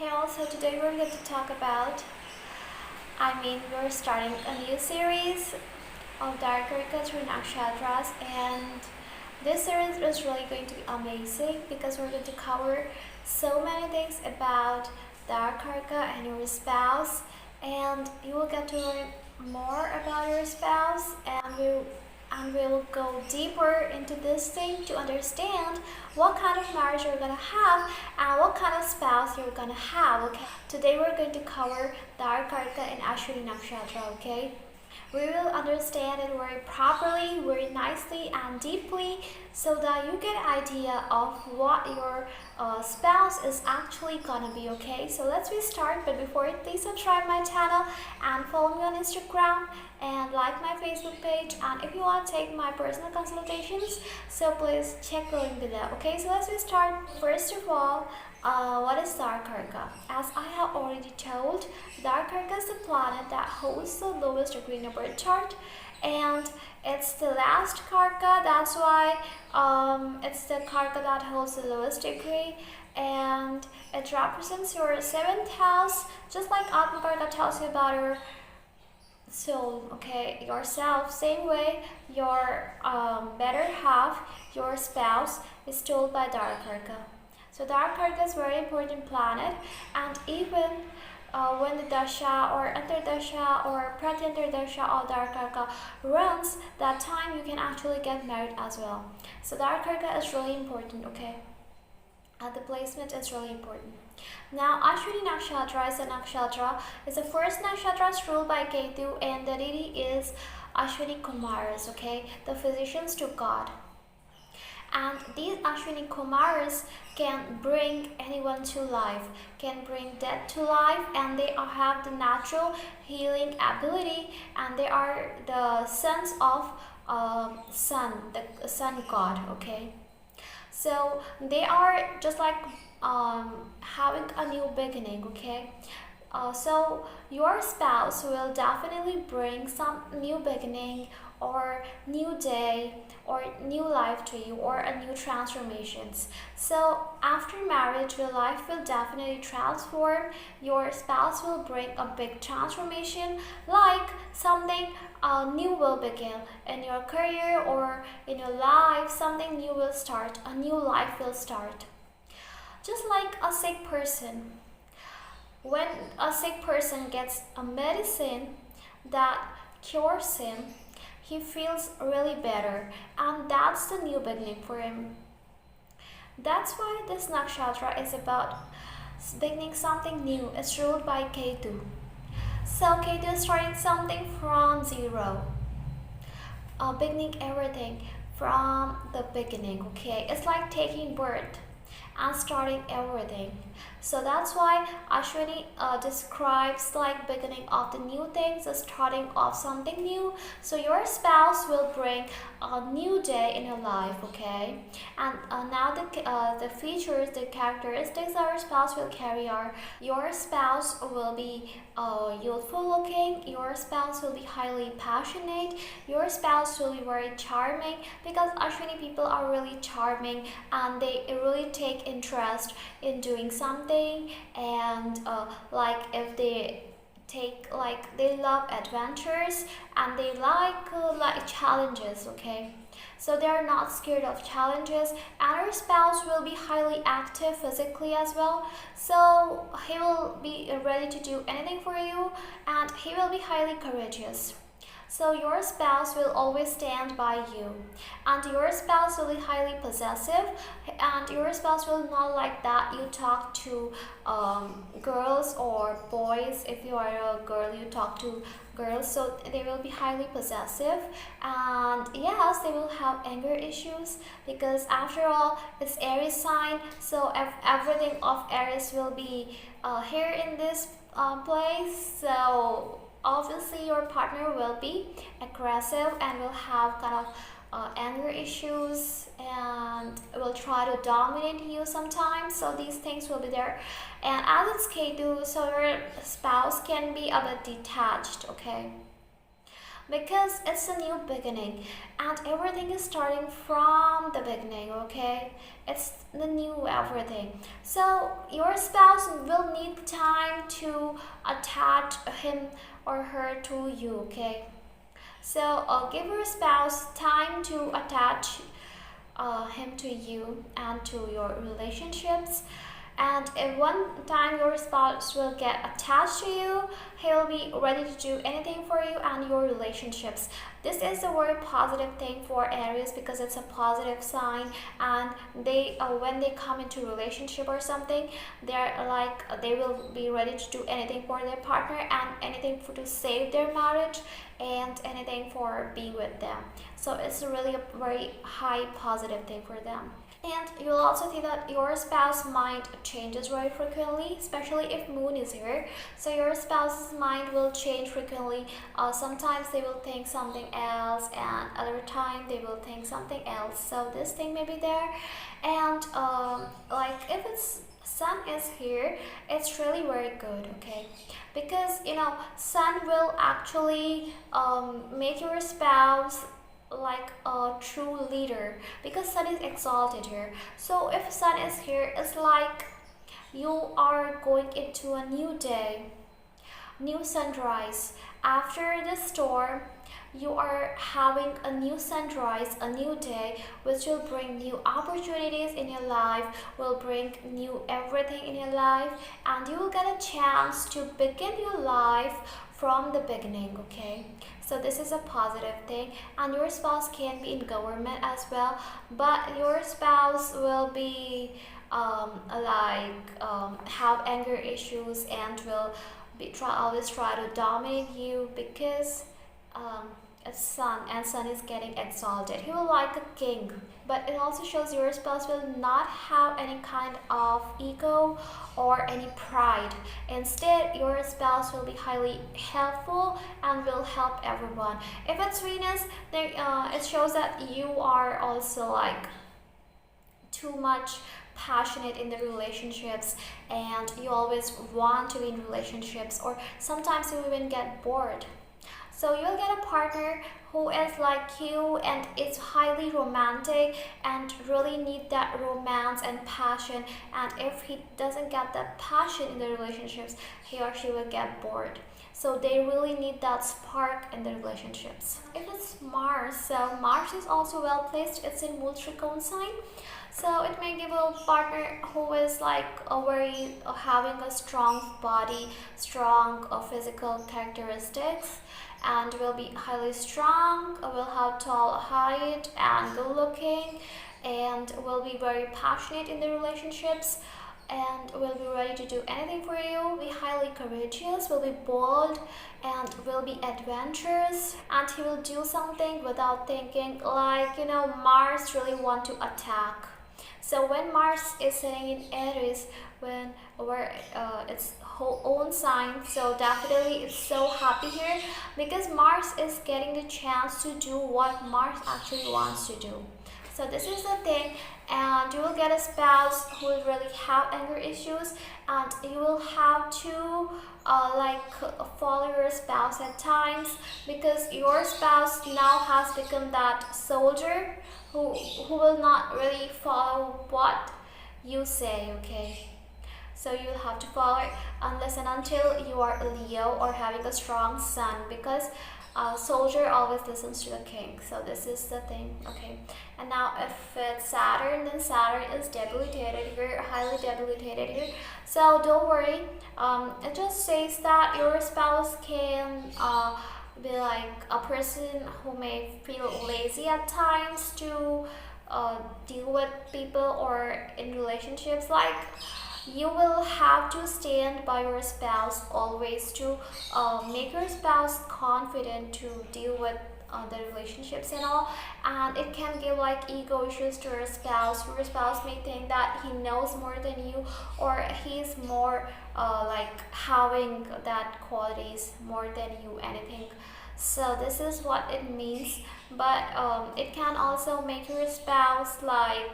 Hey, also today we're going to talk about, we're starting a new series of Darakaraka through Nakshatras, and this series is really going to be amazing because we're going to cover so many things about Darakaraka and your spouse, and you will get to learn more about your spouse, and we'll go deeper into this thing to understand what kind of marriage you're gonna have and what kind of spouse you're gonna have. Okay, today we're going to cover Darakaraka and Ashwini Nakshatra. Okay, we will understand it very properly, very nicely and deeply, so that you get an idea of what your spouse is actually gonna be. Okay, so let's start. But before it, please subscribe my channel and follow me on Instagram and like my Facebook page. And if you want to take my personal consultations, so please check the link below. Okay, so let's start. First of all, what is Darakaraka? As I have already told, Darakaraka is the planet that holds the lowest degree in the birth chart, and it's the last Karka. That's why it's the Karka that holds the lowest degree, and it represents your 7th house, just like Atma Karka tells you about your soul, okay, yourself. Same way, your better half, your spouse, is told by Darakaraka. So Darakaraka is a very important planet, and even when the dasha or antardasha or pratyantardasha of Darakaraka runs, that time you can actually get married as well. So Darakaraka is really important, okay? And the placement is really important. Now, Ashwini Nakshatra is a nakshatra. It's the first nakshatra ruled by Ketu, and the deity is Ashwini Kumaras, okay? The physicians to God. And these Ashwini Kumaras can bring anyone to life, can bring death to life, and they have the natural healing ability, and they are the sons of sun, the sun god, okay? So they are just like having a new beginning, okay? So your spouse will definitely bring some new beginning or new day or new life to you, or a new transformations. So after marriage, your life will definitely transform. Your spouse will bring a big transformation, like something new will begin in your career or in your life. Something new will start, a new life will start. Just like a sick person, when a sick person gets a medicine that cures him, he feels really better, and that's the new beginning for him. That's why this nakshatra is about beginning something new. It's ruled by Ketu. So Ketu is starting something from zero, beginning everything from the beginning, okay? It's like taking birth and starting everything. So that's why Ashwini describes like beginning of the new things, the starting of something new. So your spouse will bring a new day in your life, okay? And now the features, the characteristics our spouse will carry are: your spouse will be youthful looking, your spouse will be highly passionate, your spouse will be very charming, because Ashwini people are really charming and they really take interest in doing something, and like if they they love adventures and they like challenges, okay? So they are not scared of challenges, and your spouse will be highly active physically as well. So he will be ready to do anything for you, and he will be highly courageous. So your spouse will always stand by you, and your spouse will be highly possessive, and your spouse will not like that you talk to girls or boys. If you are a girl, you talk to girls, so they will be highly possessive, and yes, they will have anger issues, because after all, it's Aries sign, so everything of Aries will be here in this place. So obviously your partner will be aggressive and will have kind of anger issues and will try to dominate you sometimes. So these things will be there. And as it's Ketu, so your spouse can be a bit detached, okay? because it's a new beginning and everything is starting from the beginning. Okay, it's the new everything. So your spouse will need time to attach him or her to you. Okay, so give your spouse time to attach him to you and to your relationships. And if one time your spouse will get attached to you, he will be ready to do anything for you and your relationships. This is a very positive thing for Aries because it's a positive sign, and they when they come into relationship or something, they're like they will be ready to do anything for their partner and anything to save their marriage and anything for being with them. So it's really a very high positive thing for them. And you'll also see that your spouse mind changes very frequently, especially if moon is here. So your spouse's mind will change frequently. Sometimes they will think something else, and other time they will think something else. So this thing may be there. And like if it's sun is here, it's really very good. Okay, because sun will actually make your spouse like a true leader, because sun is exalted here. So if sun is here, it's like you are going into a new day, new sunrise. After the storm, you are having a new sunrise, a new day, which will bring new opportunities in your life, will bring new everything in your life, and you will get a chance to begin your life from the beginning. Okay, so this is a positive thing. And your spouse can be in government as well, but your spouse will be have anger issues and will be always try to dominate you, because it's sun and sun is getting exalted. He will like a king, but it also shows your spouse will not have any kind of ego or any pride. Instead, your spouse will be highly helpful and will help everyone. If it's Venus, then it shows that you are also like too much passionate in the relationships, and you always want to be in relationships, or sometimes you even get bored. So you'll get a partner who is like you and is highly romantic and really need that romance and passion. And if he doesn't get that passion in the relationships, he or she will get bored. So they really need that spark in the relationships. If it's Mars, so Mars is also well placed. It's in Tricone sign. So it may give a partner who is like a very having a strong body, strong physical characteristics, and will be highly strong, will have tall height and good looking, and will be very passionate in the relationships, and will be ready to do anything for you, will be highly courageous, will be bold, and will be adventurous, and he will do something without thinking. Like Mars really want to attack. So when Mars is sitting in Aries, when where its whole own sign, so definitely it's so happy here, because Mars is getting the chance to do what Mars actually wants to do. So this is the thing, and you will get a spouse who will really have anger issues, and you will have to follow your spouse at times, because your spouse now has become that soldier who will not really follow what you say. Okay, so you'll have to follow it unless and until you are a Leo or having a strong sun, because a soldier always listens to the king. So this is the thing. Okay, and now if it's Saturn, then Saturn is debilitated here, highly debilitated here. So don't worry, it just says that your spouse can be like a person who may feel lazy at times to deal with people or in relationships. Like you will have to stand by your spouse always to make your spouse confident to deal with the relationships and all. And it can give like ego issues to your spouse. Your spouse may think that he knows more than you, or he's more like having that qualities more than you, anything. So this is what it means. But it can also make your spouse like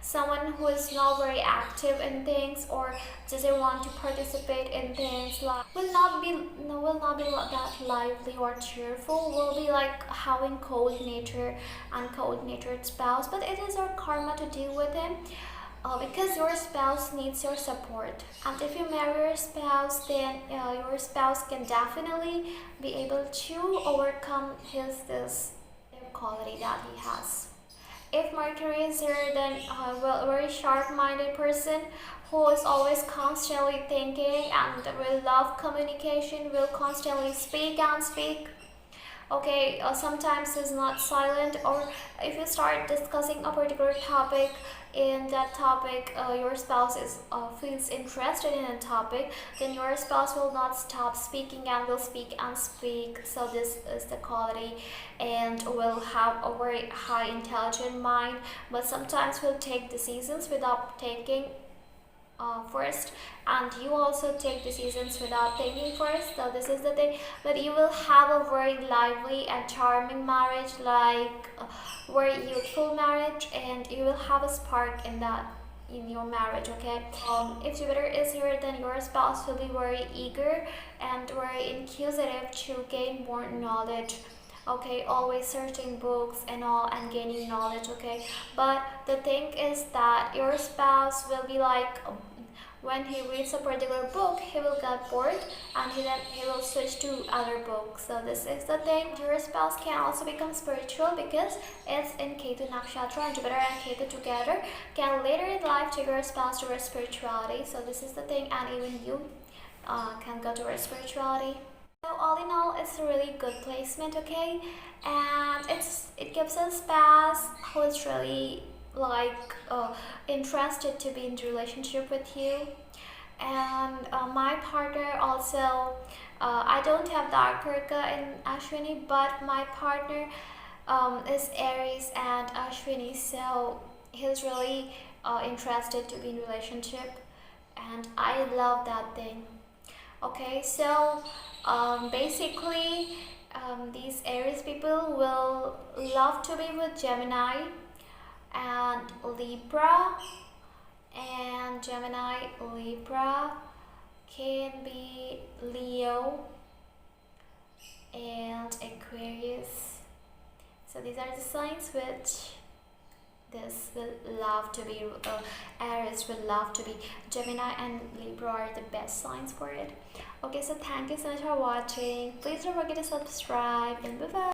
someone who is not very active in things or doesn't want to participate in things, like will not be that lively or cheerful, will be like having cold nature and cold natured spouse. But it is our karma to deal with him, because your spouse needs your support. And if you marry your spouse, then your spouse can definitely be able to overcome this quality that he has. If Mercury is here, then a very sharp-minded person who is always constantly thinking and will love communication, will constantly speak and speak. Okay, sometimes is not silent, or if you start discussing a particular topic, in that topic your spouse is feels interested in a topic, then your spouse will not stop speaking and will speak and speak. So this is the quality, and will have a very high intelligent mind, but sometimes will take decisions without taking first, and you also take decisions without thinking first. So this is the thing, that you will have a very lively and charming marriage, like a very youthful marriage, and you will have a spark in that, in your marriage. Okay, if Jupiter is here, then your spouse will be very eager and very inquisitive to gain more knowledge. Okay, always searching books and all and gaining knowledge. Okay, but the thing is that your spouse will be like, when he reads a particular book, he will get bored, and he will switch to other books. So this is the thing. Your spouse can also become spiritual because it's in Ketu Nakshatra, and Jupiter and Ketu together can later in life take your spouse towards spirituality. So this is the thing, and even you can go towards spirituality. So all in all, it's a really good placement. Okay, and it gives a spouse who is really like interested to be in relationship with you. And my partner also, I don't have Darakaraka in Ashwini, but my partner is Aries and Ashwini, so he's really interested to be in relationship, and I love that thing. Okay, so basically these Aries people will love to be with Gemini and Libra, and Gemini, Libra, can be Leo and Aquarius. So these are the signs which this will love to be, Aries will love to be. Gemini and Libra are the best signs for it. Okay, so thank you so much for watching. Please don't forget to subscribe, and bye bye.